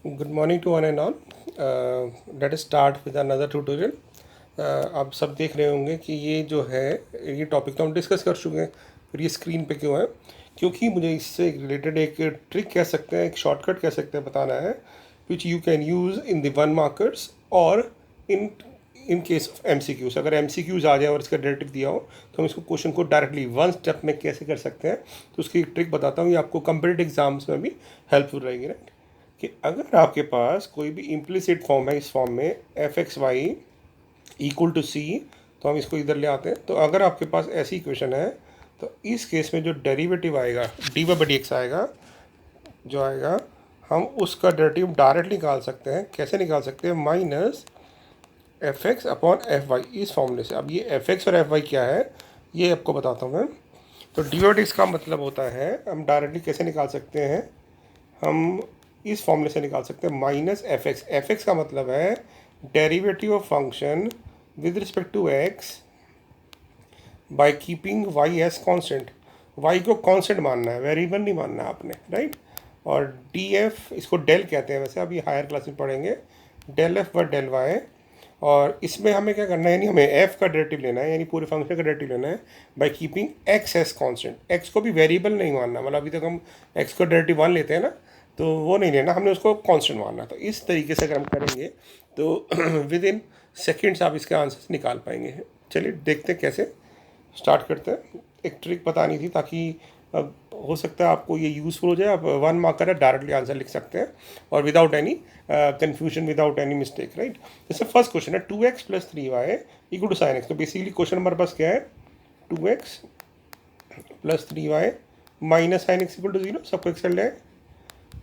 Good morning to one and all. Let us start with another tutorial. आप सब देख रहे होंगे कि ये जो है ये टॉपिक तो हम डिस्कस कर चुके हैं, फिर ये स्क्रीन पे क्यों है? क्योंकि मुझे इससे रिलेटेड एक ट्रिक कह सकते हैं, एक शॉर्टकट कह सकते हैं, बताना है which you can use in the one markers और इन केस ऑफ MCQs। अगर MCQs आ जाए और इसका डायरेक्टिव दिया हो तो हम इसको क्वेश्चन को डायरेक्टली वन स्टेप में कैसे कर सकते हैं, तो उसकी एक ट्रिक बताता हूँ। ये आपको कंपेटिटिव एग्जाम्स में भी हेल्पफुल रहेगी, राइट? कि अगर आपके पास कोई भी इम्प्लिसिट फॉर्म है, इस फॉर्म में f(x,y) इक्वल टू c, तो हम इसको इधर ले आते हैं। तो अगर आपके पास ऐसी इक्वेशन है तो इस केस में जो डेरिवेटिव आएगा dy/dx आएगा, जो आएगा, हम उसका डेरिवेटिव डायरेक्ट निकाल सकते हैं। कैसे निकाल सकते हैं? माइनस f(x)/fy इस फॉर्मूले से। अब ये f(x) और fy क्या है ये आपको बताता हूँ मैं। तो dy/dx का मतलब होता है, हम डायरेक्टली कैसे निकाल सकते हैं, हम इस फॉर्मूले से निकाल सकते हैं माइनस f(x) का मतलब है derivative of function with respect to x by keeping y as constant. y को कांस्टेंट मानना है, वेरिएबल नहीं मानना है आपने, राइट? और df, इसको डेल कहते हैं, वैसे अभी हायर क्लास में पढ़ेंगे, del F by del Y. और इसमें हमें क्या करना है, यानी हमें f का डेरिवेटिव लेना है, यानी पूरे फंक्शन का डेरिवेटिव लेना है by keeping x as constant. x को भी वेरिएबल नहीं मानना, मतलब अभी तक हम x को डेरिवेटिव 1 लेते हैं ना, तो वो नहीं लेना, हमने उसको कांस्टेंट मानना। तो इस तरीके से अगर हम करेंगे तो विद इन सेकेंड्स आप इसके आंसर्स निकाल पाएंगे। चलिए देखते हैं कैसे, स्टार्ट करते हैं। एक ट्रिक बतानी थी ताकि अब हो सकता है आपको ये यूज़फुल हो जाए। आप वन मार्कर है, डायरेक्टली आंसर लिख सकते हैं और without any confusion, without any mistake, right? जैसे फर्स्ट क्वेश्चन है 2x + 3y equal to sin x। तो बेसिकली क्वेश्चन हमारे पास क्या है, 2x + 3y minus sin x equal to 0। सबको एक्स कर ले।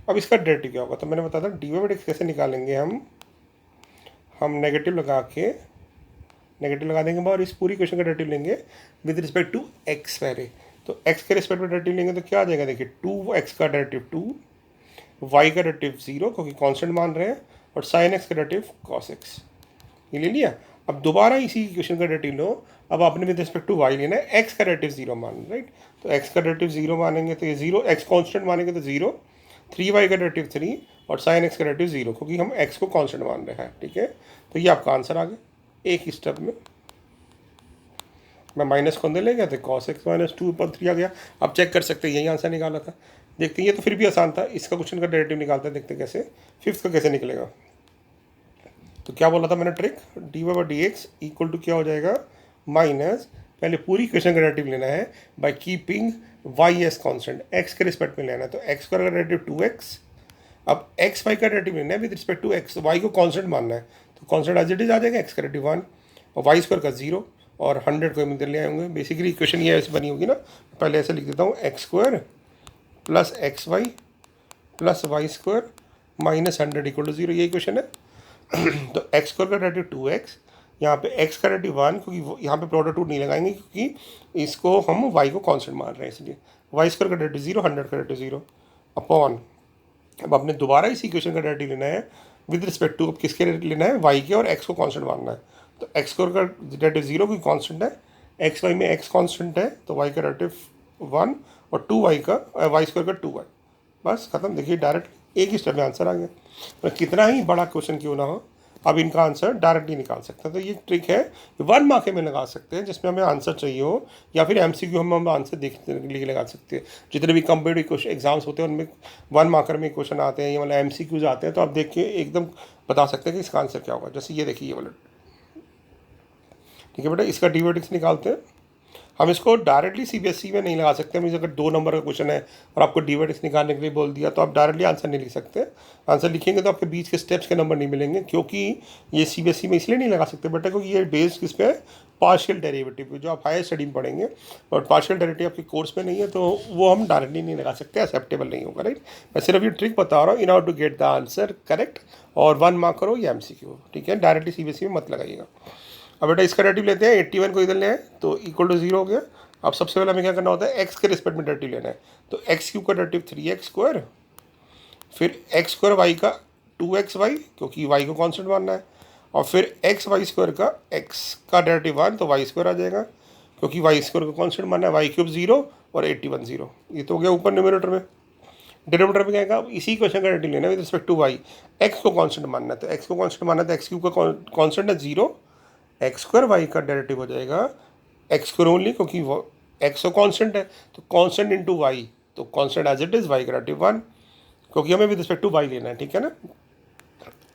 अब इसका डेरिवेटिव क्या होगा? तो मैंने बताया था dy/dx कैसे निकालेंगे, हम नेगेटिव लगा देंगे और इस पूरी क्वेश्चन का डेरिवेटिव लेंगे विद रिस्पेक्ट टू x पहले। तो x के रिस्पेक्ट में डेरिवेटिव लेंगे तो क्या आ जाएगा, देखिए 2x का डेरिवेटिव 2, y का डेरिवेटिव 0 क्योंकि कांस्टेंट मान रहे हैं, और sin x का डेरिवेटिव cos x। ये ले लिया। अब दोबारा इसी क्वेश्चन का डेरिवेटिव लो। अब आपने विद रिस्पेक्ट टू y लेना है, x का डेरिवेटिव 0 मान, राइट? तो x का डेरिवेटिव 0 मानेंगे तो ये 0, x कांस्टेंट मानेंगे तो 0, 3y का डेरिवेटिव 3 और sin x का डेरिवेटिव 0 क्योंकि हम x को कांस्टेंट मान रहे हैं, ठीक है? तो ये आपका आंसर आ गया एक ही स्टेप में। मैं माइनस को अंदर ले गया तो cos x - 2/3 आ गया। अब चेक कर सकते हैं, यही आंसर निकाला था। देखते हैं, ये तो फिर भी आसान था। इसका क्वेश्चन का डेरिवेटिव निकालते हैं, देखते हैं कैसे फिफ्थ का कैसे निकलेगा। तो क्या बोला था मैंने ट्रिक, dy/dx इक्वल टू क्या हो जाएगा, माइनस, पहले पूरी क्वेश्चन का डेरिवेटिव लेना है by keeping y as constant, x के रिस्पेक्ट में लेना है। तो x का डेरिवेटिव 2x। अब x y का डेरिवेटिव लेना है with respect to x, y को कांस्टेंट मानना है, तो कांस्टेंट एज इट इज आ जाएगा, x का डेरिवेटिव 1 और y² का 0 और 100 को हम इधर ले आएंगे। बेसिकली इक्वेशन ये ऐसे बनी होगी ना, पहले ऐसे लिख देता हूँ, x² + xy + y² - 100 equal to 0। ये क्वेश्चन है। तो x² का डेरिवेटिव 2x, यहाँ पे x का डेरिवेटिव 1, क्योंकि यहाँ पे प्रोडक्ट रूट नहीं लगाएंगे क्योंकि इसको हम y को कांस्टेंट मान रहे हैं, इसलिए y² का डेरिवेटिव 0, 100 का डेरिवेटिव 0 अपॉन। अब आपने दोबारा इसी इक्वेशन का डेरिवेटिव लेना है विद रिस्पेक्ट टू, अब किसके डेरिवेटिव लेना है, y के, और x को कांस्टेंट मानना है। तो x² का डेरिवेटिव 0 क्योंकि कांस्टेंट है, xy में x कांस्टेंट है तो y का डेरिवेटिव 1 और 2y का y² का 2y। बस खत्म। देखिए डायरेक्ट एक ही स्टेप में आंसर आ गया। तो कितना ही बड़ा क्वेश्चन क्यों ना हो, अब इनका आंसर डायरेक्टली निकाल सकते हैं। तो ये ट्रिक है, वन मार्के में लगा सकते हैं जिसमें हमें आंसर चाहिए हो, या फिर MCQ हम आंसर देखने के लिए लगा सकते हैं। जितने भी कंपेटिटिव क्वेश्चन एग्जाम्स होते हैं उनमें वन मार्कर में क्वेश्चन आते हैं, ये मतलब MCQs आते हैं, तो आप देख के एकदम बता सकते हैं कि इसका आंसर क्या होगा। जैसे ये देखिए, ये वाला, ठीक है बेटा, इसका dy/dx निकालते हैं। हम इसको डायरेक्टली CBSE में नहीं लगा सकते। हम अगर 2 नंबर का क्वेश्चन है और आपको dy/dx निकालने के लिए बोल दिया तो आप डायरेक्टली आंसर नहीं लिख सकते। आंसर लिखेंगे तो आपके बीच के स्टेप्स के नंबर नहीं मिलेंगे, क्योंकि ये CBSE में इसलिए नहीं लगा सकते बेटा क्योंकि ये बेस्ड किस पे है, पार्शियल डेरिवेटिव, जो आप हायर स्टडी में पढ़ेंगे, और पार्शियल डेरिवेटिव आपके कोर्स में नहीं है, तो वो हम डायरेक्टली नहीं लगा सकते, एक्सेप्टेबल नहीं होगा, राइट? मैं सिर्फ ये ट्रिक बता रहा हूँ in order to get the answer correct, और वन मार्क करो या MCQ, ठीक है? डायरेक्टली CBSE में मत लगाइएगा। अब बेटा इसका डेरिवेटिव लेते हैं, 81 को इधर ले आए तो इक्वल टू 0 हो गया। अब सबसे पहले हमें क्या करना होता है, x के रिस्पेक्ट में डेरिवेटिव लेना है। तो x³ का डेरिवेटिव 3x², फिर x² y का 2xy क्योंकि y को कांस्टेंट मानना है, और फिर xy² का x का डेरिवेटिव 1 तो y² आ जाएगा क्योंकि y² को कांस्टेंट मानना है, y³ 0 और 81 0। ये तो हो गया ऊपर न्यूमरेटर में। डिनोमिनेटर में क्या आएगा, अब इसी क्वेश्चन का डेरिवेटिव लेना with respect to Y. X को कांस्टेंट मानना है, तो एक्स को कांस्टेंट मानना है तो एक्स क्यूब का कांस्टेंट है 0, एक्स स्क्वायर वाई का डेरिवेटिव हो जाएगा एक्स स्क्वायर ओनली, क्योंकि एक्स तो कांस्टेंट है, तो कांस्टेंट इंटू वाई, तो constant as it is Y का डेरिवेटिव 1, क्योंकि हमें विद रिस्पेक्ट टू वाई लेना है, ठीक है ना।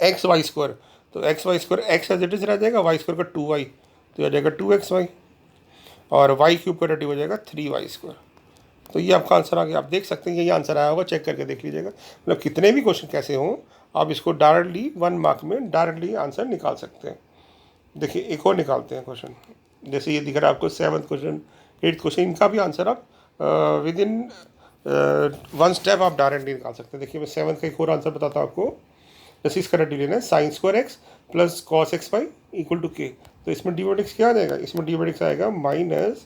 एक्स वाई स्क्वायर, तो X Y square X as it is रह जाएगा, वाई स्क्वायर का 2y, तो आ जाएगा 2xy, और वाई क्यूब का डेरिवेटिव हो जाएगा 3y स्क्वायर। तो ये आपका आंसर आ गया। आप देख सकते हैं ये आंसर आया होगा, चेक करके देख लीजिएगा। मतलब कितने भी क्वेश्चन कैसे हों, आप इसको डायरेक्टली 1 मार्क में डायरेक्टली आंसर निकाल सकते हैं। देखिए एक और निकालते हैं क्वेश्चन, जैसे ये दिख रहा है आपको 7th क्वेश्चन 8th क्वेश्चन, इनका भी आंसर आप विद इन 1 स्टेप आप डायरेक्टली निकाल सकते हैं। देखिए मैं 7th का एक और आंसर बताता हूँ आपको। जैसे इसका डेरिवेटिव लेना है sine square X plus cos X Y equal to K, तो इसमें डीवेटिक्स क्या आ जाएगा, इसमें डीवेटिक्स आएगा minus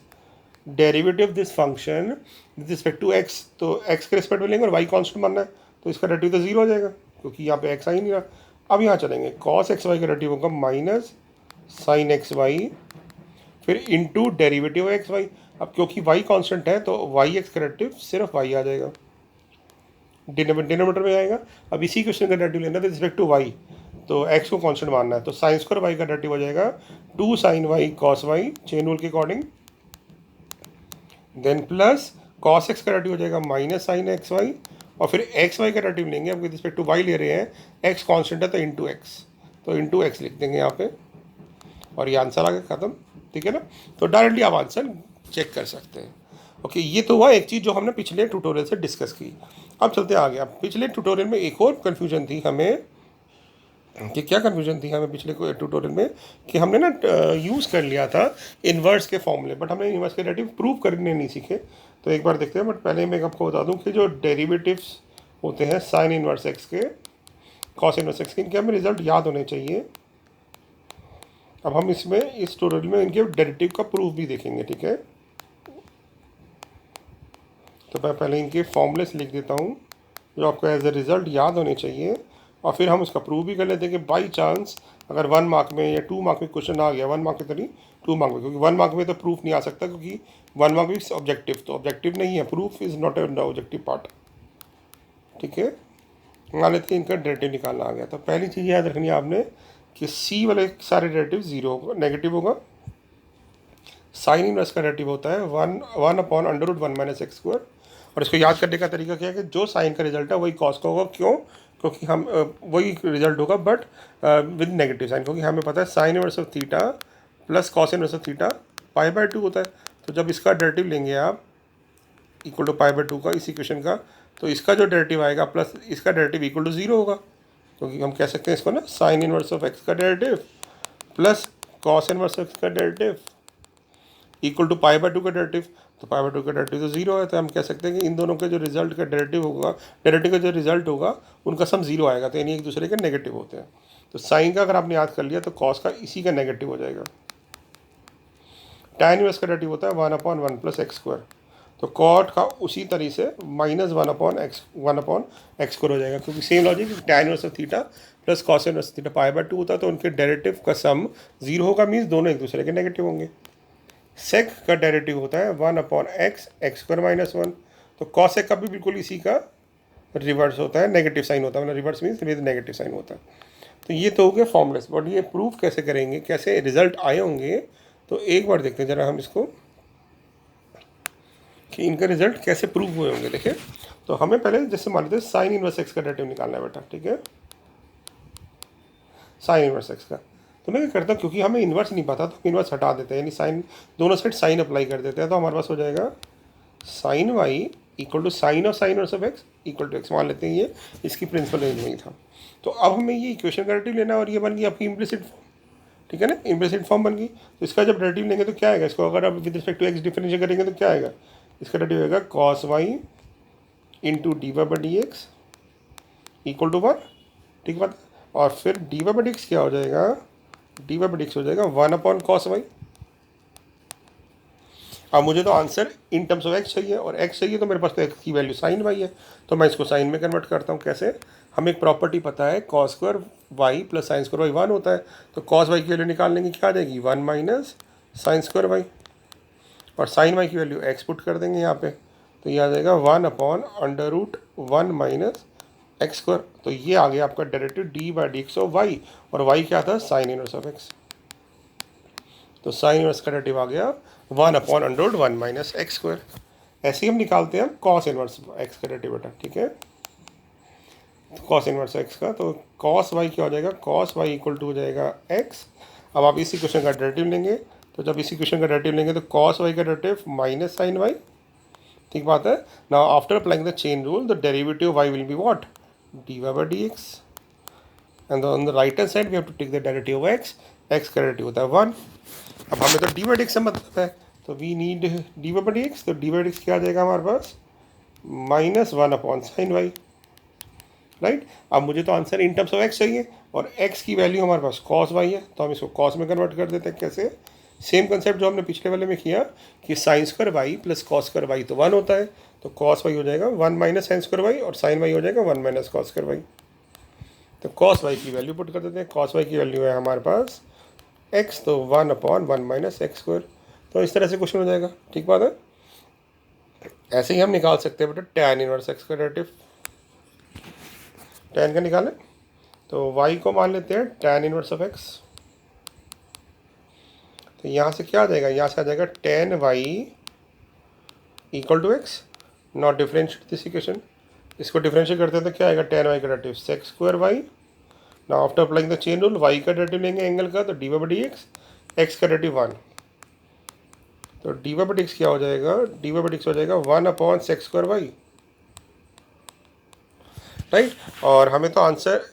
derivative this function with respect to x, तो एक्स के रिस्पेक्ट में लेंगे और वाई कांस्टेंट मानना है, तो इसका डेरिवेटिव तो 0 हो जाएगा, क्योंकि यहाँ पे एक्स आ ही नहीं रहा। अब यहाँ चलेंगे, कॉस एक्स वाई का डेरिवेटिव होगा माइनस साइन एक्स वाई, फिर इंटू डेरिवेटिव एक्स वाई। अब क्योंकि वाई कांस्टेंट है तो वाई एक्स का डेरिवेटिव सिर्फ वाई आ जाएगा, डिनोमिनेटर में आएगा। अब इसी क्वेश्चन का डेरिवेटिव लेना है विद रिस्पेक्ट टू वाई, तो एक्स को कांस्टेंट मानना है, तो साइन स्क्वायर वाई का डेरिवेटिव हो जाएगा 2 sine y cos y chain rule के according, then plus cos x का डेरिवेटिव हो जाएगा माइनस साइन एक्स वाई, और फिर एक्स वाई का डेरिवेटिव लेंगे, अब विद रिस्पेक्ट टू वाई ले रहे हैं, एक्स कांस्टेंट है तो इंटू एक्स, तो इंटू एक्स लिख देंगे यहाँ पे, और ये आंसर आ गया खत्म, ठीक है ना। तो डायरेक्टली आप आंसर चेक कर सकते हैं। ओके, ये तो हुआ एक चीज़ जो हमने पिछले ट्यूटोरियल से डिस्कस की। अब चलते हैं आगे। अब पिछले ट्यूटोरियल में एक और कन्फ्यूजन थी हमें, कि क्या कन्फ्यूजन थी हमें पिछले ट्यूटोरियल में, कि हमने ना यूज़ कर लिया था इन्वर्स के फॉर्मूले, बट हमने इन्वर्स के डेरिवेटिव प्रूव करने नहीं सीखे। तो एक बार देखते हैं, बट पहले मैं आपको बता दूं कि जो डेरिवेटिव्स होते हैं साइन इन्वर्स एक्स के, कॉस इन्वर्स एक्स के, इनके हमें रिजल्ट याद होने चाहिए। अब हम इसमें इस ट्यूटोरियल में इनके डेरिवेटिव का प्रूफ भी देखेंगे, ठीक है। तो मैं पहले इनके फॉर्मूलेस लिख देता हूँ जो आपको एज ए रिज़ल्ट याद होने चाहिए, और फिर हम उसका प्रूव भी कर लेते हैं कि बाई चांस अगर 1 मार्क में या 2 मार्क में क्वेश्चन आ गया, 1 मार्क में तो नहीं 2 मार्क में, क्योंकि 1 मार्क में तो प्रूफ नहीं आ सकता, क्योंकि 1 मार्क में ऑब्जेक्टिव, तो ऑब्जेक्टिव नहीं है, proof is not an objective part, ठीक है। मान लेते हैं इनका डेरिवेटिव निकालना आ गया। तो पहली चीज़ याद रखनी है आपने कि सी वाले सारे डेरिवेटिव 0 होगा, नेगेटिव होगा। साइन इनवर्स का डेरिवेटिव होता है 1 upon under root 1 minus x square, और इसको याद करने का तरीका क्या है कि जो साइन का रिजल्ट है वही कॉस का होगा। क्यों? क्योंकि हम वही रिजल्ट होगा बट विद नेगेटिव साइन, क्योंकि हमें पता है sine inverse of theta plus cos inverse of theta पाई/2 होता है। तो जब इसका डेरिवेटिव लेंगे आप इक्वल टू पाई/2 का इस इक्वेशन का, तो इसका जो डेरिवेटिव आएगा प्लस इसका डेरिवेटिव इक्वल टू 0 होगा, क्योंकि हम कह सकते हैं इसको ना साइन इनवर्स ऑफ एक्स का derivative plus cos inverse of x का डेरिवेटिव इक्वल टू पाई/2 का डेरिवेटिव। तो पाई/2 का डेरिवेटिव तो 0 है, तो हम कह सकते हैं कि इन दोनों के जो रिजल्ट का डेरिवेटिव होगा, डेरिवेटिव का जो रिजल्ट होगा उनका सम 0 आएगा, तो यानी एक दूसरे के नेगेटिव होते हैं। तो साइन का अगर आपने याद कर लिया तो कॉस का इसी का नेगेटिव हो जाएगा। tan इनवर्स का डेरिवेटिव होता है 1/1 प्लस एक्स स्क्वायर, तो कॉट का उसी तरीके से माइनस 1/x स्क्वायर हो जाएगा, क्योंकि same logic tan inverse of theta plus cos inverse theta पाई/2 होता है, तो उनके डेरिवेटिव का सम 0 होगा, मीन्स दोनों एक दूसरे के नेगेटिव होंगे। सेक का डेरिवेटिव होता है 1/x एक्स स्क्वायर माइनस 1, तो कॉसेक का भी बिल्कुल इसी का रिवर्स होता है, नेगेटिव साइन होता है, मतलब reverse means with negative sine होता है। तो ये तो हो गया फॉर्मलेस, बट ये प्रूफ कैसे करेंगे, कैसे रिजल्ट आए होंगे, तो एक बार देखते हैं जरा हम इसको कि इनका रिजल्ट कैसे प्रूव हुए होंगे। देखिए, तो हमें पहले जैसे मान लेते हैं साइन इनवर्स एक्स का डेरिवेटिव निकालना है बेटा, ठीक है, साइन इनवर्स एक्स का। तो मैं क्या करता हूँ, क्योंकि हमें इन्वर्स नहीं पता तो इन्वर्स हटा देते हैं, यानी साइन दोनों साइड साइन अप्लाई कर देते हैं, तो हमारे पास हो जाएगा sine Y equal to sine of sine inverse of X equal to X. मान लेते हैं ये इसकी प्रिंसिपल रेंज में ही था। तो अब हमें ये इक्वेशन का डेरिवेटिव लेना है, और ये बन गई आपकी इम्प्लिसिट फॉर्म, ठीक है ना, इम्प्लिसिट फॉर्म बन गई। तो इसका जब डेरिवेटिव लेंगे तो क्या आएगा, इसको अगर आप with respect to x differentiate करेंगे तो क्या आएगा, इसका डेरिवेटिव आएगा cos Y into dy/dx equal to 1, ठीक बात। और फिर dy/dx क्या हो जाएगा, dy/dx हो जाएगा 1/cos y। अब मुझे तो answer in terms of x चाहिए, और एक्स चाहिए तो मेरे पास तो एक्स की वैल्यू साइन वाई है, तो मैं इसको साइन में कन्वर्ट करता हूँ। कैसे, हमें एक प्रॉपर्टी पता है cos square Y plus sine square Y 1 होता है, तो कॉस वाई की वैल्यू निकाल लेंगे, क्या आ जाएगी 1 माइनस साइन स्क्वायर वाई, और साइन वाई की वैल्यू एक्स पुट कर देंगे यहाँ पे, तो तो ये आ जाएगा 1/√1 माइनस एक्स स्क्वायर। तो ये आ गया आपका डेरिवेटिव d/dx ऑफ वाई, और वाई क्या था, साइन इनवर्स ऑफ एक्स। तो साइन इनवर्स का डेरिवेटिव आ गया 1/√1 माइनस एक्स स्क्वायर। ऐसे ही हम निकालते हैं कॉस इनवर्स एक्स का डेरिवेटिव बेटा, ठीक है। कॉस इनवर्स एक्स का, तो कॉस वाई क्या हो जाएगा, कॉस वाई इक्वल टू हो जाएगा एक्स। अब आप इसी क्वेश्चन का डेरिवेटिव लेंगे, तो जब इसी क्वेश्चन का डेरिवेटिव लेंगे तो कॉस वाई का डेरिवेटिव माइनस साइन वाई, ठीक बात है। Now after applying the chain rule the derivative Y will be what, dy/dx, and on the right hand side we have to take the derivative of X. X का derivative होता है 1। अब हमें तो dy/dx से मतलब है, तो वी नीड dy/dx। तो dy/dx क्या आ जाएगा हमारे पास, -1/sin y, राइट। अब मुझे तो answer in terms of x चाहिए, और एक्स की वैल्यू हमारे पास कॉस वाई है, तो हम इसको कॉस में कन्वर्ट कर देते हैं। कैसे, सेम कंसेप्ट जो हमने पिछले वाले में किया कि sine square Y plus cos square Y तो 1 होता है, तो कॉस वाई हो जाएगा 1 माइनस साइन स्क्वायर वाई, और साइन वाई हो जाएगा 1 माइनस कॉस स्क्वायर वाई। तो कॉस वाई की वैल्यू पुट कर देते हैं। कॉस वाई की वैल्यू है हमारे पास एक्स, तो 1/1 माइनस एक्स स्क्वायर। तो इस तरह से क्वेश्चन हो जाएगा, ठीक बात है। ऐसे ही हम निकाल सकते हैं बेटा टैन इनवर्स एक्स का डेरिवेटिव। टैन का निकालें तो y को मान लेते हैं टैन इनवर्स ऑफ x। तो यहाँ से क्या आ जाएगा, यहाँ से आ जाएगा tan y equal to x. Not differentiate this equation, इसको डिफरेंशिएट करते हैं तो क्या आएगा, tan y का derivative sec square y। Now after applying the chain rule y का डेरिवेटिव लेंगे एंगल का, तो dy/dx, x का डेरिवेटिव 1। तो dy/dx क्या हो जाएगा, dy/dx हो जाएगा 1/sec स्क्वायर y, राइट। और हमें तो आंसर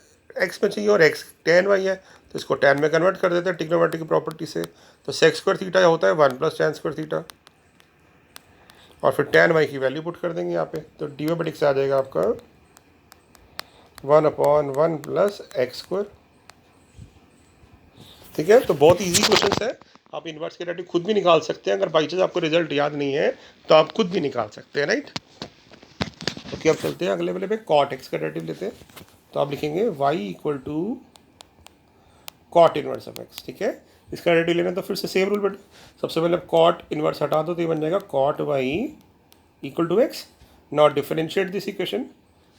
x में चाहिए, और x tan y है, तो इसको tan में कन्वर्ट कर देते हैं ट्रिग्नोमेट्री की प्रॉपर्टी से। तो sec स्क्वायर थीटा होता है 1 + tan स्क्वायर थीटा, और फिर tan y की वैल्यू पुट कर देंगे यहाँ पे। तो dy/dx आ जाएगा आपका 1/1 + x स्क्वायर, ठीक है। तो बहुत ईजी क्वेश्चन है, आप इन्वर्स के डेरिवेटिव खुद भी निकाल सकते हैं। अगर बाई चांस आपको रिजल्ट याद नहीं है तो आप खुद भी निकाल सकते हैं, राइट। ओके, अब चलते हैं अगले वाले पे, कॉट एक्स का डेरिवेटिव लेते हैं। तो आप लिखेंगे y equal to cot inverse of X, ठीक है। इसका डेरिवेटिव लेना तो फिर से सेम रूल बेटा, सबसे पहले कॉट इनवर्स हटा दो, तो ये बन जाएगा cot y equal to x. Not differentiate this equation,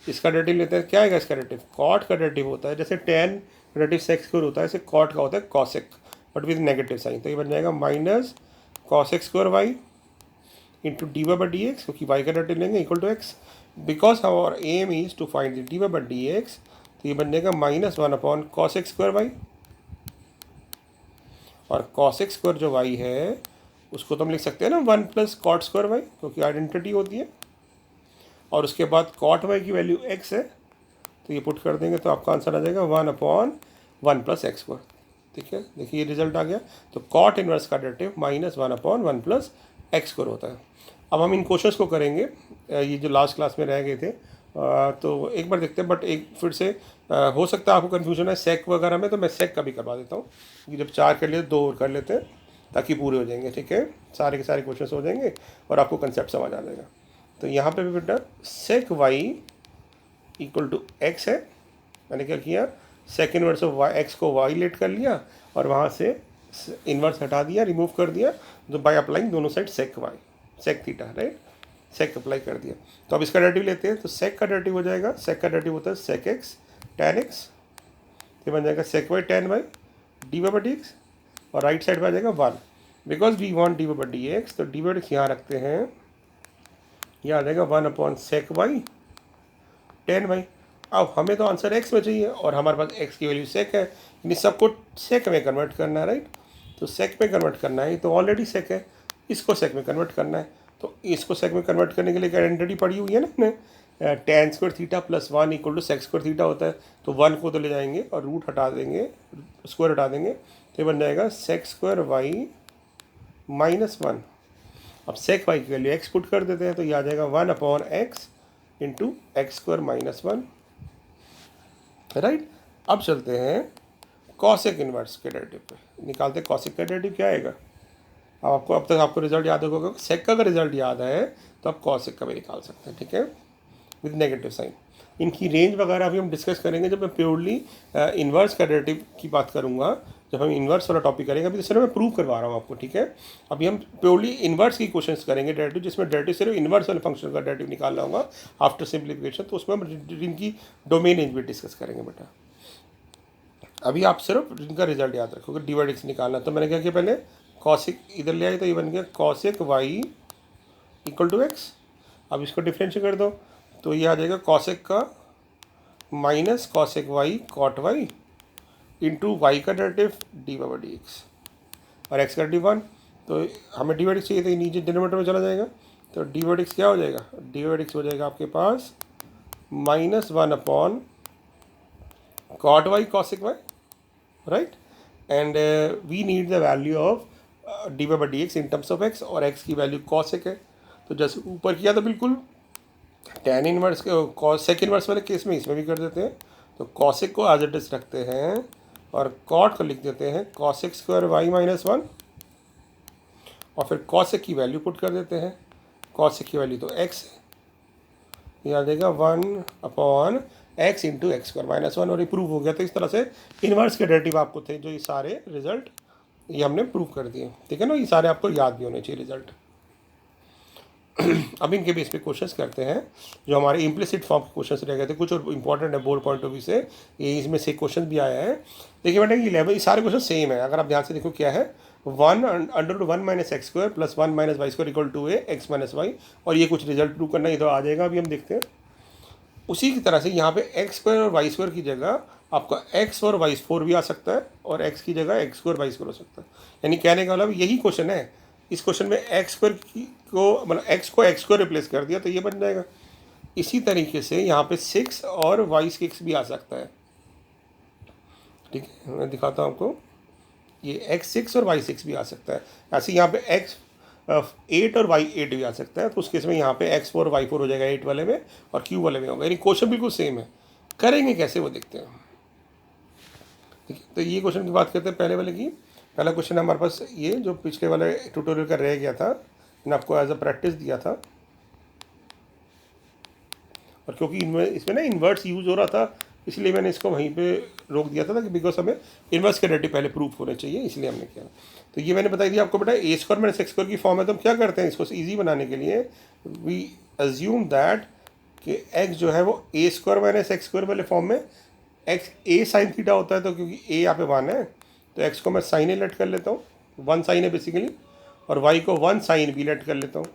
इसका डेरिवेटिव लेते हैं। क्या आएगा इसका डेरिवेटिव, कॉट का डेरिवेटिव होता है जैसे tan डेरिवेटिव सेक्स स्क्वायर होता है, ऐसे कॉट का होता है cosec, but with negative sign. तो ये बन जाएगा minus cosec square y into dy/dx, क्योंकि y का डेरिवेटिव लेंगे equal to x. Because our aim is to find the dy/dx, तो ये बन जाएगा -1/cos स्क्वायर वाई, और cos स्क्वायर जो y है उसको तो हम लिख सकते हैं ना 1 + cot स्क्वायर वाई, क्योंकि आइडेंटिटी होती है। और उसके बाद cot y की वैल्यू x है, तो ये पुट कर देंगे तो आपका आंसर आ जाएगा 1/1 + x स्क्वायर, ठीक है। देखिए ये रिजल्ट आ गया। तो cot इनवर्स का डेरिवेटिव -1/1 + x स्क्वायर होता है। अब हम इन क्वेश्चंस को करेंगे, ये जो लास्ट क्लास में रह गए थे, तो एक बार देखते हैं। बट एक फिर से हो सकता है आपको कन्फ्यूजन है सेक वगैरह में, तो मैं सेक का भी करवा देता हूँ कि जब 4 कर लिए 2 और कर लेते हैं ताकि पूरे हो जाएंगे, ठीक है। सारे के सारे क्वेश्चन हो जाएंगे और आपको कंसेप्ट समझ आ जाएगा। तो यहाँ पे भी बेटा sec y equal to x है, मैंने क्या किया, sec inverse of y, x को वाई लेट कर लिया और वहाँ से इन्वर्स हटा दिया, रिमूव कर दिया, तो बाय अप्लाइंग दोनों side sec y sec theta, right, sec apply कर दिया। तो अब इसका डेरिवेटिव लेते हैं। तो सेक का डेरिवेटिव हो जाएगा, सेक का डेरिवेटिव होता है सेक एक्स टैन एक्स, ये बन जाएगा sec y tan Y dy/dx, और राइट साइड में आ जाएगा 1। बिकॉज वी वांट dy/dx, तो dy/dx यहाँ रखते हैं, यह आ जाएगा 1/sec वाई टैन वाई। अब हमें तो आंसर एक्स में चाहिए और हमारे पास एक्स की वैल्यू सेक है, यानी सबको सेक में कन्वर्ट करना है, राइट। तो सेक में कन्वर्ट करना है, तो ऑलरेडी सेक है, इसको सेक में कन्वर्ट करना है। तो इसको सेक में कन्वर्ट करने के लिए आइडेंटिटी पड़ी हुई है ना अपने, tan square theta plus 1 equal to sec square theta होता है। तो 1 को तो ले जाएंगे और रूट हटा देंगे, स्क्वायर हटा देंगे, तो ये बन जाएगा सेक स्क्वायर वाई -1। अब सेक वाई की वैल्यू एक्स पुट कर देते हैं, तो ये आ जाएगा 1/x into x square -1, right. अब चलते हैं कॉसेक इनवर्स के डेरिवेटिव पे, निकालते हैं कॉसेक का डेरिवेटिव क्या आएगा। अब तक आपको रिजल्ट याद होगा, सेक का अगर रिजल्ट याद है तो आप कॉसेक का भी निकाल सकते हैं, ठीक है, विद नेगेटिव साइन। इनकी रेंज वगैरह भी हम डिस्कस करेंगे जब मैं प्योरली इन्वर्स का डेरिवेटिव की बात करूंगा, जब हम इन्वर्स वाला टॉपिक करेंगे, अभी तो सिर्फ मैं प्रूव करवा रहा हूँ आपको, ठीक है। अभी हम प्योरली इन्वर्स की क्वेश्चंस करेंगे डेरिवेटिव, जिसमें डेरिवेटिव सिर्फ इन्वर्स वाले फंक्शन का डेरिवेटिव निकालना होगा आफ्टर सिंप्लीफिकेशन। तो उसमें हम इनकी डोमेन रेंज भी डिस्कस करेंगे बेटा। अभी आप सिर्फ इनका रिजल्ट याद रखोगे, डी बाई एक्स निकालना। तो मैंने क्या किया, पहले कॉसिक इधर ले आए, तो ये बन गया cosec y equal to x. अब इसको डिफरेंशिएट कर दो, तो ये आ जाएगा कॉसेक का minus cosec y cot y into y का derivative d by d x और एक्स का डेरिवेटिव 1। तो हमें डी बाई एक्स चाहिए, तो ये नीचे डिनोमिनेटर में चला जाएगा। तो डी बाई एक्स क्या हो जाएगा, डी बाई एक्स हो जाएगा आपके पास -1 upon cot y cosec y, right. And we need the value of d by d x in terms of x, और एक्स की वैल्यू कॉसेक है। तो जैसे ऊपर किया तो बिल्कुल tan इनवर्स कॉसेक इनवर्स वाले केस में इसमें भी कर देते हैं। तो कॉसेक को एज इट इज रखते हैं और कॉट को लिख देते हैं कॉसेक स्क्वायर वाई -1, और फिर कॉसेक की वैल्यू पुट कर देते हैं। कॉसेक की वैल्यू तो एक्स है, ये आ जाएगा 1 upon x into x square -1, और ये प्रूव हो गया। तो इस तरह से इन्वर्स के डेरिवेटिव आपको थे, जो ये सारे रिजल्ट ये हमने प्रूव कर दिए, ठीक है ना। ये सारे आपको याद भी होने चाहिए रिजल्ट। अब इनके बेस पे क्वेश्चंस करते हैं, जो हमारे इम्प्लिसिट फॉर्म के क्वेश्चंस रह गए थे, कुछ और इंपॉर्टेंट है बोर्ड पॉइंट ऑफ व्यू से, ये इसमें से क्वेश्चन भी आया है। देखिए बेटा, ये लेवल, ये सारे क्वेश्चन सेम है। अगर आप ध्यान से देखो क्या है, 1/1 minus x square plus 1 minus y square equal to x minus y, और ये कुछ रिजल्ट प्रूव करना इधर आ जाएगा, अभी हम देखते हैं। उसी की तरह से यहाँ पे एक्स स्क्वायर और वाई स्क्वायर की जगह आपका एक्स और वाई स्क्वायर भी आ सकता है, और एक्स की जगह एक्स स्क्वायर वाई स्क्वायर हो सकता है। यानी कहने का मतलब यही क्वेश्चन है। इस क्वेश्चन में एक्स स्क्वायर को मतलब एक्स को एक्स स्क्वायर रिप्लेस कर दिया तो ये बन जाएगा। इसी तरीके से यहाँ पे 6 और वाई 6 भी आ सकता है, ठीक है। मैं दिखाता हूँ आपको, ये एक्स 6 और वाई 6 भी आ सकता है। ऐसे यहाँ पे एक्स 8 और वाई 8 भी आ सकता है। तो उस केस में यहाँ पे एक्स 4 वाई 4 हो जाएगा 8 वाले में, और क्यू वाले में होगा। यानी क्वेश्चन बिल्कुल सेम है। करेंगे कैसे वो देखते हैं, ठीक है। तो ये क्वेश्चन की बात करते हैं पहले वाले की। पहला क्वेश्चन हमारे पास ये जो पिछले वाले ट्यूटोरियल का रह गया था, मैंने आपको एज अ प्रैक्टिस दिया था, और क्योंकि इसमें ना इन्वर्स यूज़ हो रहा था, इसलिए मैंने इसको वहीं पे रोक दिया था कि बिकॉज हमें इन्वर्स के डेरिवेटिव पहले प्रूफ होने चाहिए, इसलिए हमने किया। तो ये मैंने बताई थी आपको बेटा, ए स्क्वायर माइनस एक्स स्क्वायर की फॉर्म है। तो हम क्या करते हैं, इसको ईजी बनाने के लिए वी अज्यूम दैट कि एक्स जो है वो ए स्क्वायर माइनस एक्स स्क्वायर वाले फॉर्म में एक्स ए साइन थीटा होता है। तो क्योंकि ए यहाँ पे 1 है, तो एक्स को मैं साइन ए लेट कर लेता हूँ, 1 साइन है बेसिकली, और वाई को 1 साइन बी लेट कर लेता हूँ।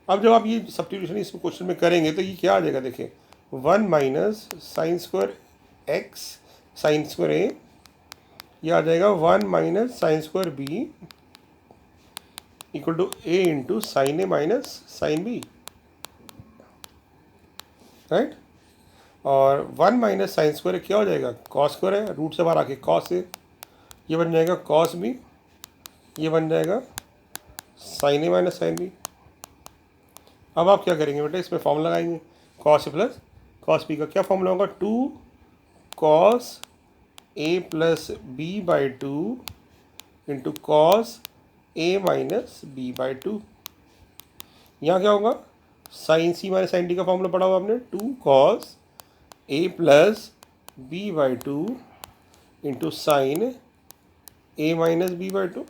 अब जब आप ये सब्स्टिट्यूशन इस क्वेश्चन में करेंगे तो ये क्या आ जाएगा, देखिए 1 minus sine square x sine square a, ये आ जाएगा 1 minus sine square b equal to a into sine a minus sine b, right. और 1 माइनस साइन स्क्वायर क्या हो जाएगा, कॉस स्क्वायर है, रूट से बाहर आके कॉस ए, ये बन जाएगा कॉस बी, ये बन जाएगा sine a minus sine b. अब आप क्या करेंगे बेटा, इसमें फॉर्मूला लगाएंगे, cos a plus cos b का क्या फॉर्मूला होगा, 2 cos a plus b by 2 into cos a minus b by 2। यहाँ क्या होगा, sine c minus sine d का फॉर्मूला पढ़ा हुआ आपने, 2 cos a plus b by 2 into sine a minus b by 2।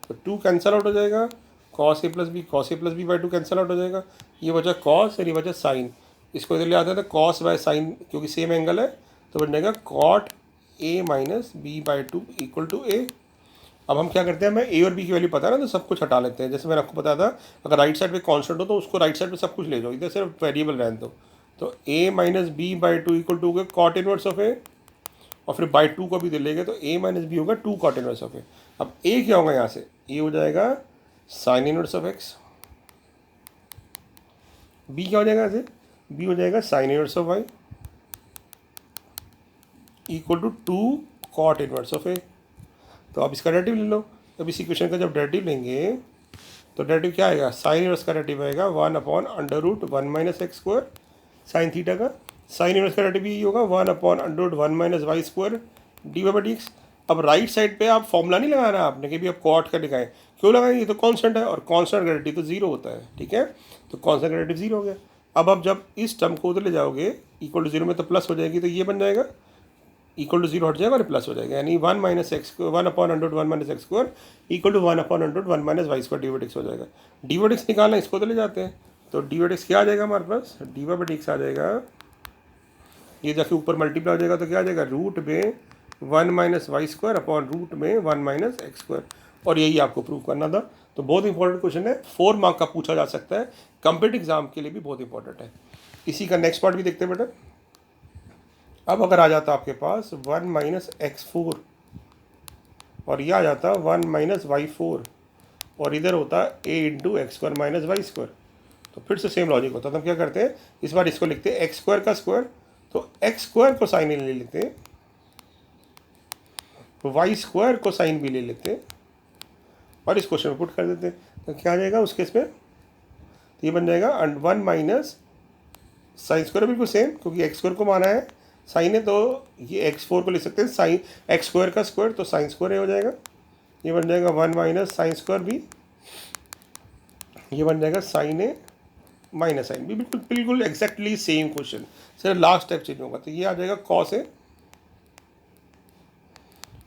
तो 2 कैंसल आउट हो जाएगा, cos a plus b by 2 cancel out हो जाएगा, ये बचा कॉस और ये बचा साइन। इसको इधर ले आते हैं तो कॉस बाय साइन, क्योंकि सेम एंगल है, तो बन जाएगा cot a minus b by 2 equal to a. अब हम क्या करते हैं, हमें ए और बी की वैल्यू पता है ना, तो सब कुछ हटा लेते हैं। जैसे मैंने आपको बताया था, अगर राइट साइड पे कांस्टेंट हो तो उसको राइट साइड पे सब कुछ ले जाओ, इधर सिर्फ वेरिएबल रहने दो। तो a minus b by 2 equal to हो गया कॉट इनवर्स ऑफ ए, और फिर बाई 2 को भी दे लेंगे तो ए माइनस बी होगा 2 कॉट इनवर्स ऑफ ए। अब ए क्या होगा, यहाँ से ए हो जाएगा sine inverse of x, b क्या हो जाएगा, यहाँ से बी हो जाएगा sine inverse of y equal to 2 cot inverse of a. तो आप इसका डेरिवेटिव ले लो। अब इस इक्वेशन का जब डेरिवेटिव लेंगे तो डेरिवेटिव क्या आएगा, साइन इनवर्स का डेरिवेटिव आएगा 1 upon under root 1 minus x square sine theta का। साइन इनवर्स का डेरिवेटिव यही होगा 1 upon under root 1 minus y square d by d x. अब राइट साइड पे आप फॉर्मूला नहीं लगाना आपने कि भी आप कॉट का लगाएं, क्यों लगाएंगे, ये तो कांस्टेंट है, और कांस्टेंट का डेरिवेटिव तो जीरो होता है, ठीक है। तो कांस्टेंट का डेरिवेटिव जीरो हो गया। अब आप जब इस टर्म को उधर ले जाओगे इक्वल टू जीरो में, तो प्लस हो जाएगी, तो ये बन जाएगा इक्वल टू जीरो हट जाएगा और प्लस हो जाएगा, यानी one minus x one upon under one minus x square equal to one upon under one minus y square d x हो जाएगा। डी एक्स निकालना, इसको तो ले जाते हैं, तो डी एक्स क्या आ जाएगा हमारे पास, डी एक्स आ जाएगा, ये जाके ऊपर मल्टीप्लाई हो जाएगा तो क्या आ जाएगा, रूट में one minus y square upon root में वन माइनस एक्स स्क्वायर, और यही आपको प्रूव करना था। तो बहुत इंपॉर्टेंट क्वेश्चन है, 4 मार्क का पूछा जा सकता है, कॉम्पिटिटिव एग्जाम के लिए भी बहुत इंपॉर्टेंट है। इसी का नेक्स्ट पार्ट भी देखते हैं बेटा। अब अगर आ जाता आपके पास वन माइनस एक्स फोर और यह आ जाता वन माइनस वाई फोर और इधर होता a into x square minus y square, तो फिर से सेम लॉजिक होता है। तो हम क्या करते हैं, इस बार इसको लिखते हैं एक्स स्क्वायर का स्क्वायर, तो एक्स स्क्वायर को साइन ले लेते हैं, वाई स्क्वायर को साइन भी ले लेते हैं और इस क्वेश्चन में पुट कर देते हैं। तो क्या आ जाएगा उस केस में, तो ये बन जाएगा वन माइनस साइन स्क्वायर, बिल्कुल सेम, क्योंकि एक्स स्क्वायर को माना है साइन है, तो ये एक्स फोर को लिख सकते हैं साइन एक्स स्क्वायर का स्क्वायर, तो साइन स्क्वायर हो जाएगा, ये बन जाएगा वन माइनस साइन स्क्वायर भी, ये बन जाएगा साइन ए माइनस साइन भी, बिल्कुल बिल्कुल एग्जैक्टली सेम क्वेश्चन, सिर्फ लास्ट स्टेप चेंज होगा। तो ये आ जाएगा कॉस ए,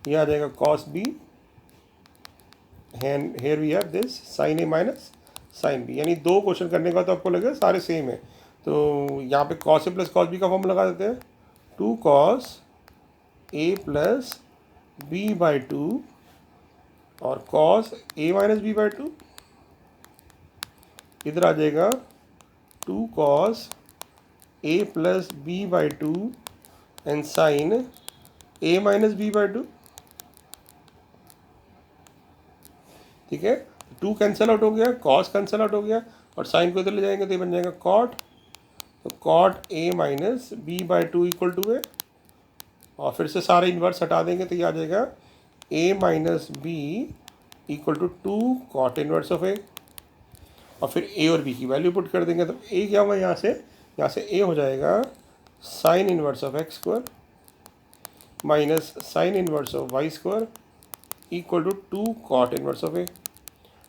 ये आ जाएगा cos b, and here we have this sine a minus sine b, यानी दो क्वेश्चन करने का तो आपको लगेगा सारे सेम है। तो यहाँ पे cos a plus cos b का फॉर्म लगा देते हैं, two cos a plus b by two और cos a minus b by two, इधर आ जाएगा two cos a plus b by two and sine a minus b by two, ठीक है। टू कैंसल आउट हो गया, कॉस कैंसल आउट हो गया और साइन को इधर ले जाएंगे तो ये बन जाएगा कॉट, तो cot a minus b by two equal to a, और फिर से सारे इन्वर्स हटा देंगे तो ये आ जाएगा a minus b equal to two cot inverse of a, और फिर ए और बी की वैल्यू पुट कर देंगे तो ए क्या होगा, यहाँ से ए हो जाएगा sine inverse of x square minus sine inverse of y square equal to two cot inverse of a.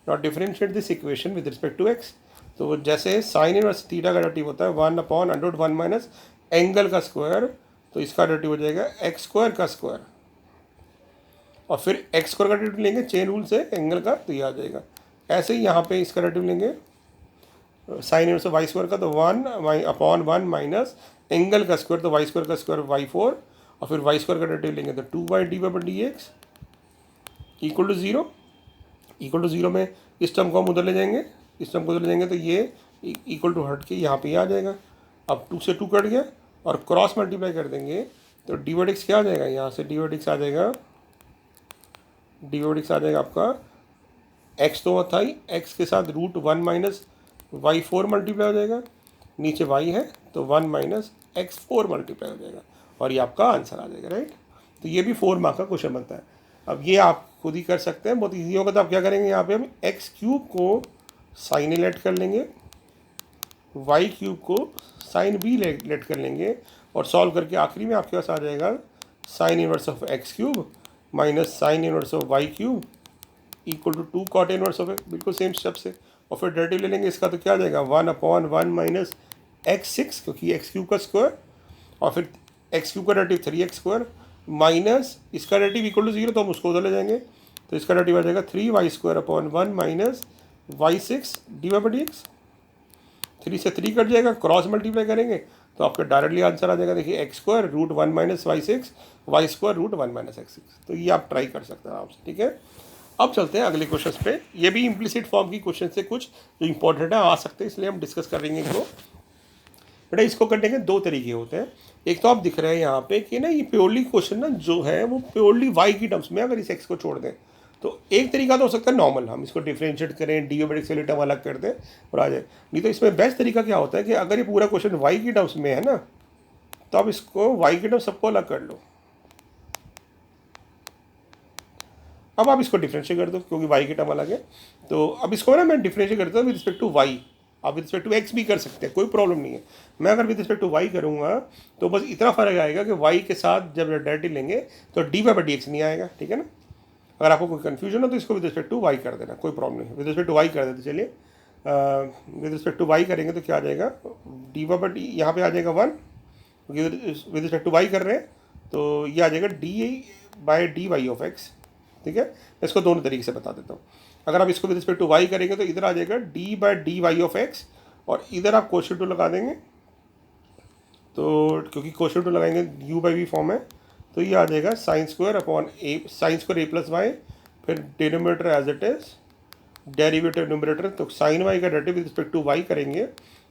Not differentiate this equation with respect to x, तो जैसे साइन इनवर्स थीटा का डेरिवेटिव होता है one upon under root one minus angle का square, तो इसका derivative हो जाएगा एक्स स्क्वायर का स्क्वायर, और फिर एक्स स्क्वायर का डेरिवेटिव लेंगे चेन रूल से एंगल का, तो ये आ जाएगा। ऐसे ही यहाँ पे इसका डेरिवेटिव लेंगे साइन इनवर्स वाई स्क्वायर का, तो one upon one minus angle का स्क्वायर, तो वाई स्क्वायर का स्क्वायर वाई फोर, और फिर वाई स्क्वायर का डेरिवेटिव लेंगे तो two by d by d x equal to zero, equal to zero में इस टर्म को हम उधर ले जाएंगे, इस टर्म को उधर ले जाएंगे तो ये इक्वल टू हट के यहाँ पे आ जाएगा। अब टू से टू कट गया और क्रॉस मल्टीप्लाई कर देंगे तो डी एक्स क्या आ जाएगा, यहाँ से डी एक्स आ जाएगा, डी एक्स आ जाएगा आपका एक्स तो था ही, एक्स के साथ root one minus y four multiply हो जाएगा, नीचे वाई है तो one minus x four multiply हो जाएगा, और ये आपका आंसर आ जाएगा, राइट। तो ये भी 4 मार्क का क्वेश्चन बनता है। अब ये आप खुद ही कर सकते हैं, बहुत ईजी होगा। तो आप क्या करेंगे, यहाँ पे हम एक्स क्यूब को साइन ए लेट कर लेंगे, वाई क्यूब को साइन बी लेट कर लेंगे, और सॉल्व करके आखिरी में आपके पास आ जाएगा sine inverse of x cube minus sine inverse of y cube equal to two cot inverse of x, बिल्कुल सेम स्टेप से। और फिर डेरिवेटिव ले लेंगे इसका, तो क्या आ जाएगा one upon one minus x six, क्योंकि एक्स क्यूब का स्क्वायर, और फिर एक्स क्यूब का derivative three x square minus इसका डेरिवेटिव इक्वल टू जीरो, तो हम उसको उधर ले जाएंगे, तो इसका डेरिवेटिव आ जाएगा three y square upon one minus y six d y by d x. Three से थ्री कट जाएगा, क्रॉस मल्टीप्लाई करेंगे तो आपका डायरेक्टली आंसर आ जाएगा, देखिए x square root one minus y six, y square root one minus x six. तो ये आप ट्राई कर सकते हैं आराम से, ठीक है। अब चलते हैं अगले क्वेश्चन पे। ये भी इम्प्लिसिट फॉर्म की क्वेश्चन से कुछ जो इंपॉर्टेंट है आ सकते हैं, इसलिए हम डिस्कस करेंगे इनको। बेटा इसको करने के दो तरीके होते हैं। एक तो आप दिख रहे हैं यहाँ पे कि ना ये प्योरली क्वेश्चन ना जो है वो प्योरली वाई की टर्म्स में अगर इस एक्स को छोड़ दें, तो एक तरीका तो हो सकता है नॉर्मल, हम इसको डिफरेंशिएट करें, डी ओवर एक्स वाली टर्म अलग कर दें और आ जाए। नहीं तो इसमें बेस्ट तरीका क्या होता है कि अगर ये पूरा क्वेश्चन वाई की टर्म्स में है ना, तो आप इसको वाई की टर्म्स सबको अलग कर लो। अब आप इसको डिफरेंशिएट कर दो क्योंकि वाई की टर्म अलग है। तो अब इसको ना मैं डिफरेंशिएट करता हूँ विद रिस्पेक्ट टू वाई, आप विद रिस्पेक्ट टू एक्स भी कर सकते हैं, कोई प्रॉब्लम नहीं है। मैं अगर विद रिस्पेक्ट टू वाई करूँगा तो बस इतना फर्क आएगा कि वाई के साथ जब डेरिवेटिव लेंगे तो d y by d x नहीं आएगा, ठीक है ना। अगर आपको कोई कन्फ्यूजन हो तो इसको विद रिस्पेक्ट टू वाई कर देना, कोई प्रॉब्लम नहीं है। विद रिस्पेक्ट टू वाई कर देते, चलिए विद रिस्पेक्ट टू वाई करेंगे तो क्या आ जाएगा, डी वाई बाई डी यहाँ पे आ जाएगा one, with respect to y कर रहे हैं तो ये आ जाएगा dy/dy(x), ठीक है। मैं इसको दोनों तरीके से बता देता हूँ। अगर आप इसको विद रिस्पेक्ट टू y करेंगे तो इधर आ जाएगा d/dy(x), और इधर आप कोशेंट टू लगा देंगे, तो क्योंकि कोशेंट टू लगाएंगे u/v फॉर्म है, तो ये आ जाएगा sin² a प्लस वाई, फिर denominator as it is, derivative numerator, तो साइन वाई का derivative with respect to y करेंगे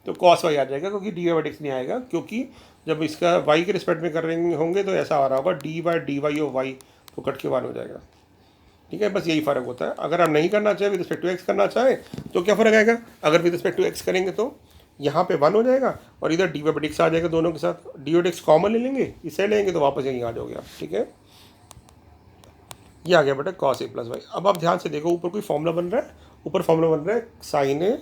तो कॉस वाई आ जाएगा, क्योंकि dy/dx नहीं आएगा, क्योंकि जब इसका y के रिस्पेक्ट में कर रहे होंगे तो ऐसा आ रहा होगा d/dy ऑफ y, तो कट के 1 हो जाएगा, ठीक है। बस यही फ़र्क होता है। अगर आप नहीं करना चाहें, विद रिस्पेक्ट टू x करना चाहें, तो क्या फ़र्क आएगा, अगर विद रिस्पेक्ट टू x करेंगे तो यहाँ पे 1 हो जाएगा, और इधर dy/dx आ जाएगा, दोनों के साथ dy/dx कॉमन ले लेंगे, इसे लेंगे तो वापस यहीं आ जाओगे आप, ठीक है। ये आ गया बेटा cos a प्लस वाई। अब आप ध्यान से देखो, ऊपर कोई फॉर्मूला बन रहा है, ऊपर फॉर्मूला बन रहा है sin a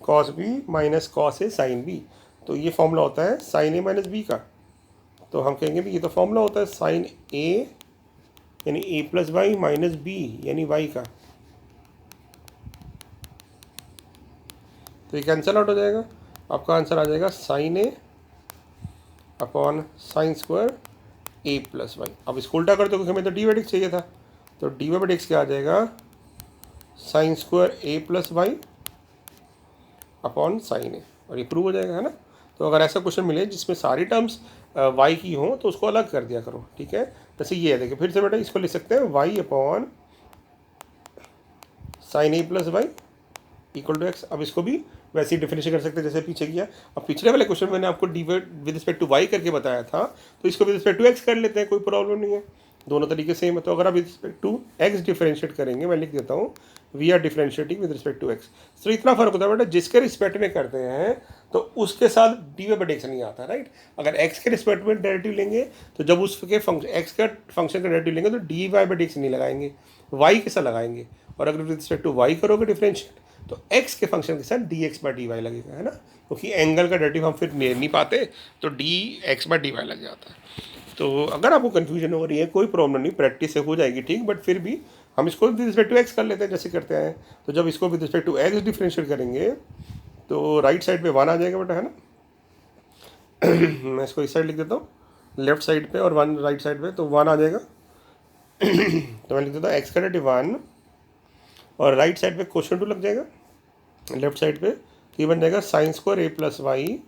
cos b minus cos a sin b, तो ये फॉर्मूला होता है sin a माइनस b का, तो हम कहेंगे भी ये तो फॉर्मूला होता है sin a यानी a plus y minus b यानी y का, तो ये कैंसिल आउट हो जाएगा, आपका आंसर आ जाएगा sin a upon sin² a plus y. अब इसको उल्टा कर दो, क्योंकि हमें तो dy/dx चाहिए था, तो dy/dx क्या आ जाएगा sin² a plus y upon sin a, और ये प्रूव हो जाएगा, है ना। तो अगर ऐसा क्वेश्चन मिले जिसमें सारी टर्म्स y की हों तो उसको अलग कर दिया करो, ठीक है। जैसे ये है, देखिए फिर से बेटा इसको लिख सकते हैं y upon sin a plus y equal to x। अब इसको भी वैसे ही डिफरेंशिएट कर सकते हैं जैसे पीछे किया। अब पिछले वाले क्वेश्चन में मैंने आपको विद रिस्पेक्ट टू y करके बताया था, तो इसको विद रिस्पेक्ट टू x कर लेते हैं, कोई प्रॉब्लम नहीं है, दोनों तरीके सेम है। तो अगर आप with respect to x differentiate करेंगे, मैं लिख देता हूँ we are differentiating with respect to x। तो इतना फर्क होता है बेटा, जिसके रिस्पेक्ट में करते हैं तो उसके साथ dy/dx नहीं आता, राइट। अगर x के रिस्पेक्ट में डेरिवेटिव लेंगे तो जब उसके x का फंक्शन का डेरिवेटिव लेंगे तो dy/dx नहीं लगाएंगे, y के साथ लगाएंगे। और अगर विद रिस्पेक्ट टू y करोगे डिफरेंशिएट तो x के फंक्शन के साथ dx/dy लगेगा, है ना, क्योंकि एंगल का डेरिवेटिव हम फिर ले नहीं पाते, तो dx/dy लग जाता है। तो अगर आपको कन्फ्यूजन हो रही है, कोई प्रॉब्लम नहीं, प्रैक्टिस से हो जाएगी ठीक, बट फिर भी हम इसको विद रिस्पेक्ट टू x कर लेते हैं जैसे करते हैं। तो जब इसको with respect to x differentiate करेंगे तो राइट साइड पे 1 आ जाएगा बेटा, है ना। मैं इसको इस साइड लिख देता हूँ, लेफ्ट साइड पे, और 1 राइट साइड पे, तो 1 आ जाएगा। तो मैं लिख देता हूँ x का डेरिवेटिव 1, और राइट साइड पे क्वेश्चन 2 लग जाएगा लेफ्ट साइड पे, तो ये बन जाएगा sin² a plus y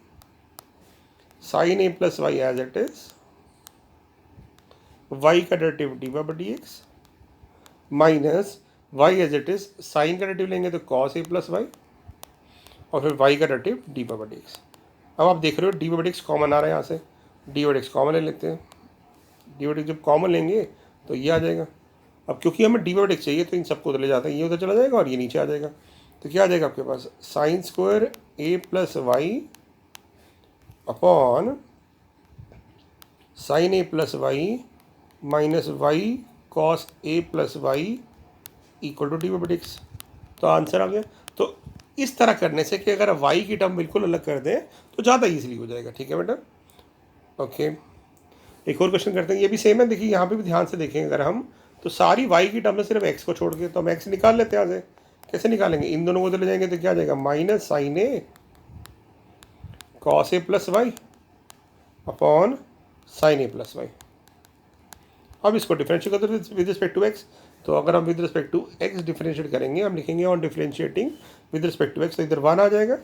sin a plus y as it is, y का derivative dy/dx minus y as it is, sine का डेरिवेटिव लेंगे तो cos a प्लस वाई, और फिर y का डेरिवेटिव dy/dx। अब आप देख रहे हो dy/dx कॉमन आ रहा है, यहाँ से dy/dx कॉमन ले लेते हैं, dy/dx जब कॉमन लेंगे तो ये आ जाएगा। अब क्योंकि हमें dy/dx चाहिए तो इन सबको उधर ले जाते हैं, ये उधर चला जाएगा और ये नीचे आ जाएगा, तो क्या आ जाएगा आपके पास sin² a plus y upon sin a plus y minus y cos a plus y equal to dy/dx। तो आंसर आ गया। तो इस तरह करने से कि अगर y की टर्म बिल्कुल अलग कर दें तो ज़्यादा ईजिली हो जाएगा, ठीक है बेटा। ओके, एक और क्वेश्चन करते हैं, ये भी सेम है। देखिए यहाँ पे भी ध्यान से देखेंगे अगर हम, तो सारी y की टर्म में सिर्फ x को छोड़ के, तो हम x निकाल लेते हैं यहाँ से। कैसे निकालेंगे, इन दोनों को उधर ले जाएंगे तो क्या आ जाएगा minus sin a cos a plus y upon sin a plus y. अब इसको डिफरेंशिएट करते हैं विद रिस्पेक्ट टू x, तो अगर हम with respect to x differentiate करेंगे, हम लिखेंगे on differentiating with respect to x, तो इधर 1 आ जाएगा।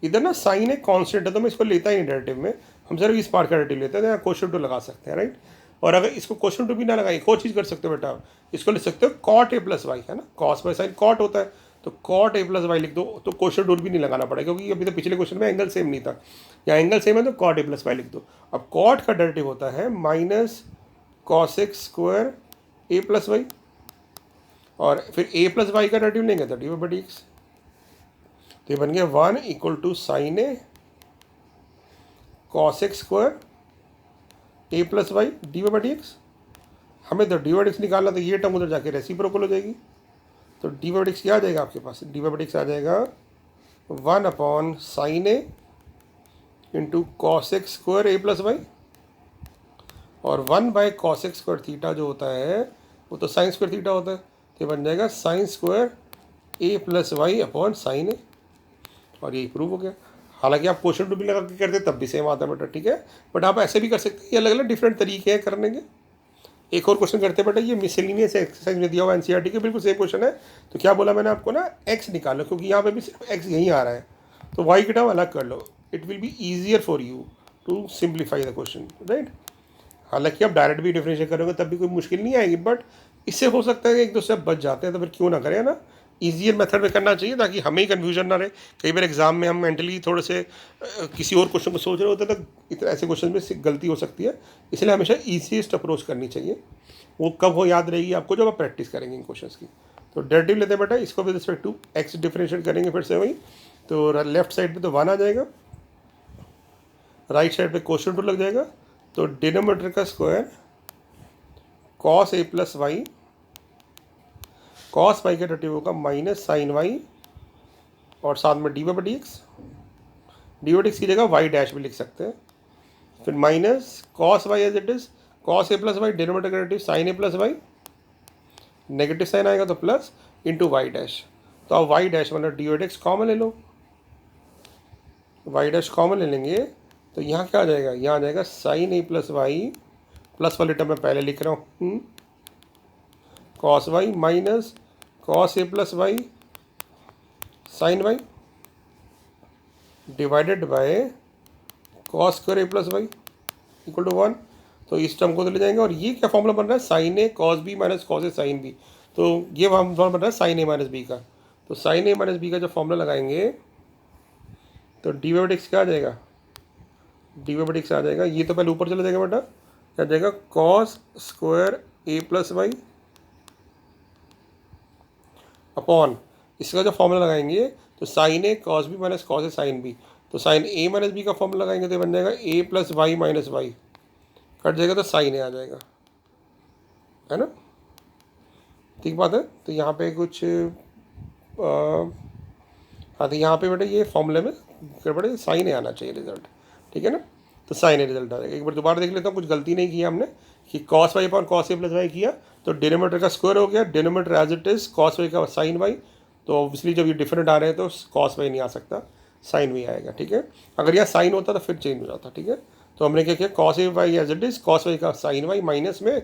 इधर ना साइन एक कांस्टेंट है तो मैं इसको लेता ही नहीं डेरिवेटिव में, हम सिर्फ इस पार्ट का डेरिवेटिव लेते हैं, तो यहाँ क्वेश्चन 2 लगा सकते हैं, राइट। और अगर इसको क्वेश्चन 2 भी ना लगाए, एक और चीज़ कर सकते हो बेटा, आप इसको लिख सकते हो cot a प्लस वाई, है ना, cos बाई साइन cot होता है, तो cot a प्लस वाई लिख दो, तो क्वेश्चन 2 भी नहीं लगाना पड़ेगा, क्योंकि अभी तो पिछले क्वेश्चन में एंगल सेम नहीं था, यहाँ एंगल सेम है तो cot a प्लस वाई लिख दो। अब cot का डेरिवेटिव होता है minus cos² a plus y, और फिर a प्लस वाई का डेरिवेटिव लेंगे तो dy/dx, तो ये बन गया 1 equal to sine a cos² a plus y dy/dx। हमें तो dy/dx निकालना, तो ये टर्म उधर जाके रेसिप्रोकल हो जाएगी, तो dy/dx क्या आ जाएगा आपके पास, dy/dx आ जाएगा 1 upon sine a into cos² a plus y, और 1 बाई cos² थीटा जो होता है वो तो sin² थीटा होता है, तो बन जाएगा sin² a plus y upon sine a, और यही प्रूव हो गया। हालांकि आप क्वेश्चन टू भी लगा के करते तब भी सेम आता है बेटा, ठीक है। बट आप ऐसे भी कर सकते हैं, ये अलग अलग डिफरेंट तरीके हैं करने के। एक और क्वेश्चन करते हैं बेटा, ये मिसलिनियस एक्सरसाइज में दिया हुआ एनसीईआरटी के, बिल्कुल सेम क्वेश्चन है। तो क्या बोला मैंने आपको ना, एक्स निकालो, क्योंकि यहाँ पे भी सिर्फ एक्स यहीं आ रहा है, तो वाई की टर्म अलग कर लो। It will be easier for you to simplify the question, right. हालांकि आप डायरेक्ट भी डिफरेंशिएट करोगे तब भी कोई मुश्किल नहीं आएगी, बट इससे हो सकता है कि एक दो स्टेप बच जाते हैं, तो फिर क्यों ना करें ना। ईजियर मेथड में करना चाहिए ताकि हमें ही कन्फ्यूजन ना रहे। कई बार एग्जाम में हम मेंटली थोड़े से किसी और क्वेश्चन को सोच रहे होते हैं, तो ऐसे क्वेश्चन में गलती हो सकती है। इसलिए हमेशा ईजीएस्ट अप्रोच करनी चाहिए। वो कब हो याद रहेगी आपको, जब आप प्रैक्टिस करेंगे इन क्वेश्चंस की। तो डेरिवेटिव लेते हैं बेटा, इसको with respect to x differentiate करेंगे फिर से वही। तो लेफ्ट साइड पे तो 1 आ जाएगा, राइट साइड पे क्वेश्चन टू लग जाएगा। तो डिनोमिनेटर का square cos a plus y, cos Y का डेरिवेटिव होगा माइनस साइन वाई, और साथ में d by d x. D by d x की जगह वाई डैश भी लिख सकते हैं। फिर minus cos y as it is, cos a plus y, denominator का derivative sine a plus y, negative sign आएगा तो प्लस इंटू वाई डैश। तो आप वाई डैश मतलब d by d x common ले लो, वाई डैश कॉमन ले लेंगे तो यहाँ क्या आ जाएगा, यहाँ आ जाएगा sine a plus y, plus वाले टर्म मैं पहले लिख रहा हूँ, cos y minus cos a plus y sine y divided by cos square a plus y equal to 1। तो इस टर्म को तो ले जाएंगे, और ये क्या फॉर्मूला बन रहा है, sign a cos b minus cos a sine b. तो ये फॉर्मूला बन रहा है साइन ए माइनस बी का। तो साइन ए माइनस बी का जो फॉर्मूला लगाएंगे तो डी बाई एक्स क्या आ जाएगा, डी बाई एक्स आ जाएगा, ये तो पहले ऊपर चला जाएगा बेटा, क्या जाएगा cos square a plus y upon, इसका जो फॉर्मूला लगाएंगे तो sine a cos b minus cos a sine b. तो साइन ए माइनस बी का फॉर्मूला लगाएंगे तो बन जाएगा a plus y minus y, cut जाएगा तो साइन ए आ जाएगा, है ना, ठीक बात है। तो यहाँ पे कुछ हाँ, तो यहाँ पे बेटा ये फॉर्मूले में बेटा साइन ए आना चाहिए रिजल्ट, ठीक है ना। तो साइन ए रिजल्ट आ जाएगा। एक बार दोबारा देख लेता हूँ, कुछ गलती नहीं की हमने कि cos y upon cos a plus y किया, तो डिनोमिनेटर का स्क्वायर हो गया, denominator as it is cos Y का साइन वाई। तो ऑब्वियसली जब ये डिफरेंट आ रहे हैं तो कॉस वाई नहीं आ सकता, साइन वाई आएगा, ठीक है। अगर यहाँ साइन होता तो फिर चेंज हो जाता, ठीक है। तो हमने क्या किया, cos a y as it is cos Y का साइन वाई माइनस में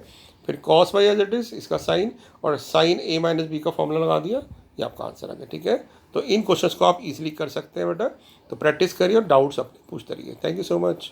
फिर cos y as it is इसका साइन, और साइन ए माइनस बी का फॉर्मूला लगा दिया, ये आपका आंसर आ गया, ठीक है। तो इन क्वेश्चंस को आप इजीली कर सकते हैं बेटा। तो प्रैक्टिस करिए और डाउट्स अपने पूछते रहिए। Thank you so much.